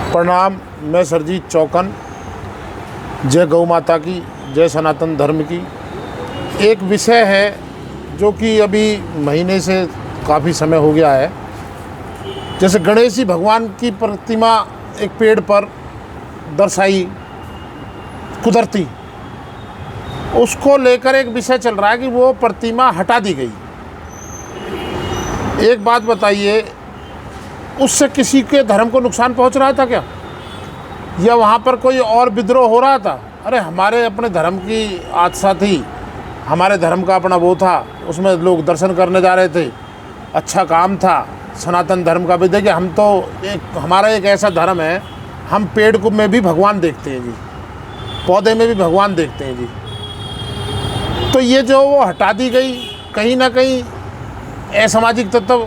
प्रणाम। मैं सरजीत चौकन। जय गौ माता की, जय सनातन धर्म की। एक विषय है जो कि अभी महीने से काफ़ी समय हो गया है। जैसे गणेश जी भगवान की प्रतिमा एक पेड़ पर दर्शाई कुदरती, उसको लेकर एक विषय चल रहा है कि वो प्रतिमा हटा दी गई। एक बात बताइए, उससे किसी के धर्म को नुकसान पहुंच रहा था क्या, या वहाँ पर कोई और विद्रोह हो रहा था? अरे हमारे अपने धर्म की आस्था थी, हमारे धर्म का अपना वो था, उसमें लोग दर्शन करने जा रहे थे, अच्छा काम था। सनातन धर्म का भी देखिए, हम तो हमारा एक ऐसा धर्म है, हम पेड़ को में भी भगवान देखते हैं जी, पौधे में भी भगवान देखते हैं जी। तो ये जो वो हटा दी गई, कहीं ना कहीं असामाजिक तत्व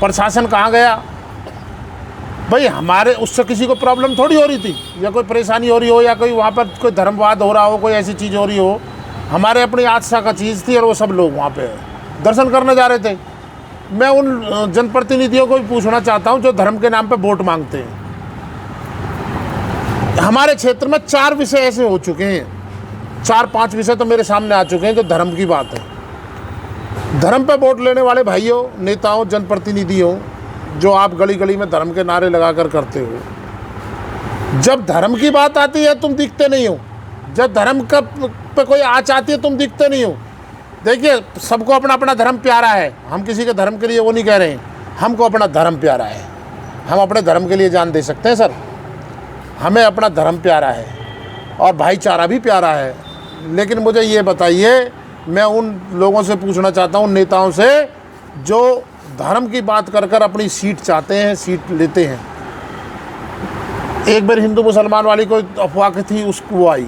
प्रशासन कहाँ गया भाई? हमारे उससे किसी को प्रॉब्लम थोड़ी हो रही थी, या कोई परेशानी हो रही हो, या कोई वहाँ पर कोई धर्मवाद हो रहा हो, कोई ऐसी चीज़ हो रही हो। हमारे अपनी आस्था का चीज़ थी और वो सब लोग वहाँ पे दर्शन करने जा रहे थे। मैं उन जनप्रतिनिधियों को भी पूछना चाहता हूँ जो धर्म के नाम पे वोट मांगते हैं। हमारे क्षेत्र में 4 विषय ऐसे हो चुके हैं, 4-5 विषय तो मेरे सामने आ चुके हैं जो धर्म की बात है। धर्म पे वोट लेने वाले भाइयों, नेताओं, जनप्रतिनिधियों, जो आप गली गली में धर्म के नारे लगाकर करते हो, जब धर्म की बात आती है तुम दिखते नहीं हो। जब धर्म का पे कोई आँच आती है तुम दिखते नहीं हो। देखिए, सबको अपना अपना धर्म प्यारा है, हम किसी के धर्म के लिए वो नहीं कह रहे हैं, हमको अपना धर्म प्यारा है, हम अपने धर्म के लिए जान दे सकते हैं सर। हमें अपना धर्म प्यारा है और भाईचारा भी प्यारा है। लेकिन मुझे ये बताइए, मैं उन लोगों से पूछना चाहता हूँ, नेताओं से, जो धर्म की बात कर कर अपनी सीट चाहते हैं, सीट लेते हैं। एक बार हिंदू मुसलमान वाली कोई अफवाह थी, उसको वो आई,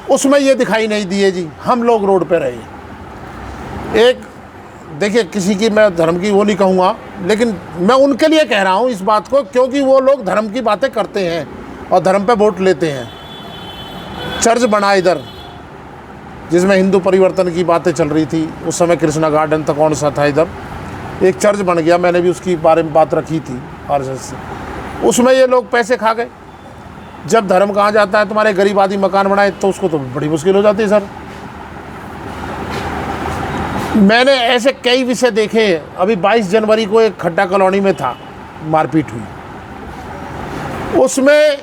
उसमें ये दिखाई नहीं दिए जी, हम लोग रोड पे रहे। एक देखिए, किसी की मैं धर्म की वो नहीं कहूँगा, लेकिन मैं उनके लिए कह रहा हूँ इस बात को, क्योंकि वो लोग धर्म की बातें करते हैं और धर्म पे वोट लेते हैं। चर्च बना इधर, जिसमें हिंदू परिवर्तन की बातें चल रही थी, उस समय कृष्णा गार्डन था, कौन सा था, इधर एक चर्च बन गया, मैंने भी उसकी बारे में बात रखी थी आरएसएस से। उसमें ये लोग पैसे खा गए। जब धर्म कहाँ जाता है, तुम्हारे गरीब आदमी मकान बनाए, तो उसको तो बड़ी मुश्किल हो जाती है सर। मैंने ऐसे कई विषय देखे। अभी 22 जनवरी को एक खड्डा कॉलोनी में था, मारपीट हुई, उसमें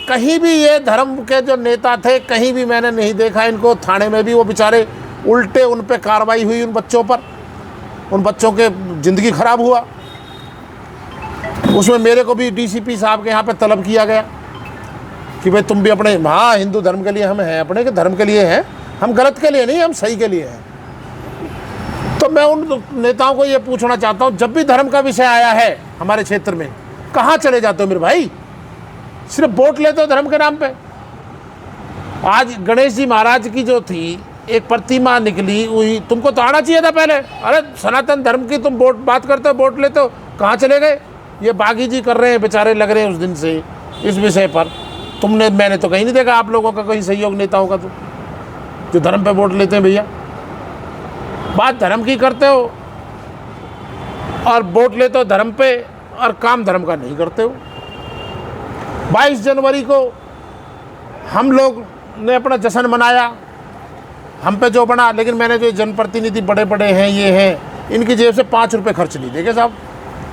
कहीं भी ये धर्म के जो नेता थे, कहीं भी मैंने नहीं देखा इनको। थाने में भी वो बेचारे उल्टे, उन पे कार्रवाई हुई, उन बच्चों पर, उन बच्चों के ज़िंदगी खराब हुआ। उसमें मेरे को भी डीसीपी साहब के यहाँ पे तलब किया गया कि भाई तुम भी अपने, हाँ, हिंदू धर्म के लिए हम हैं, अपने के धर्म के लिए हैं, हम गलत के लिए नहीं, हम सही के लिए हैं। तो मैं उन नेताओं को ये पूछना चाहता हूँ, जब भी धर्म का विषय आया है हमारे क्षेत्र में, कहाँ चले जाते हो मेरे भाई? सिर्फ वोट लेते हो धर्म के नाम पे। आज गणेश जी महाराज की जो थी एक प्रतिमा निकली हुई, तुमको तो आना चाहिए था पहले। अरे सनातन धर्म की तुम बात करते हो, वोट लेते हो, कहाँ चले गए? ये बागी जी कर रहे हैं, बेचारे लग रहे हैं उस दिन से इस विषय पर। मैंने तो कहीं नहीं देखा आप लोगों का कहीं सहयोग, नेताओं का, तो जो धर्म पे वोट लेते हैं। भैया, बात धर्म की करते हो और वोट लेते हो धर्म पे, और काम धर्म का नहीं करते हो। 22 जनवरी को हम लोग ने अपना जश्न मनाया, हम पे जो बना, लेकिन मैंने जो जनप्रतिनिधि बड़े बड़े हैं, ये हैं, इनकी जेब से 5 रुपये खर्च नहीं देखे साहब।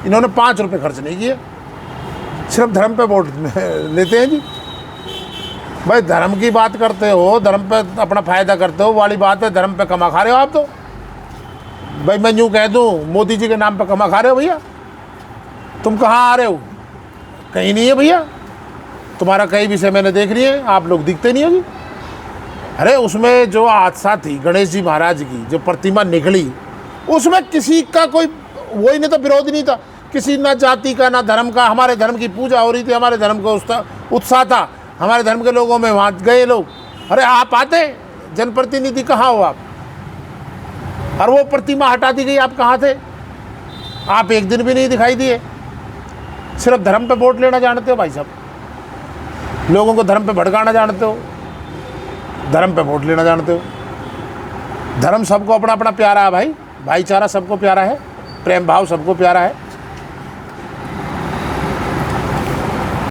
इन्होंने 5 रुपये खर्च नहीं किए, सिर्फ धर्म पे वोट लेते हैं जी। भाई धर्म की बात करते हो, धर्म पे अपना फ़ायदा करते हो वाली बात है, धर्म पे कमा खा रहे हो आप तो। भाई मैं यूँ कह दूँ, मोदी जी के नाम पे कमा खा रहे हो भैया। तुम कहाँ आ रहे हो? कहीं नहीं है भैया, तुम्हारा कई विषय मैंने देख लिए हैं, आप लोग दिखते नहीं होगी। अरे उसमें जो हादसा थी गणेश जी महाराज की, जो प्रतिमा निकली, उसमें किसी का कोई वही नहीं था, विरोध नहीं था, किसी ना जाति का ना धर्म का। हमारे धर्म की पूजा हो रही थी, हमारे धर्म का उत्साह था, हमारे धर्म के लोगों में वहाँ गए लोग। अरे आप आते, जनप्रतिनिधि कहाँ हो आप? और वो प्रतिमा हटा दी गई, आप कहाँ थे? आप एक दिन भी नहीं दिखाई दिए। सिर्फ धर्म पे वोट लेना जानते हो भाई साहब, लोगों को धर्म पे भड़काना जानते हो, धर्म पे वोट लेना जानते हो। धर्म सबको अपना अपना प्यारा है भाई, भाईचारा सबको प्यारा है, प्रेम भाव सबको प्यारा है।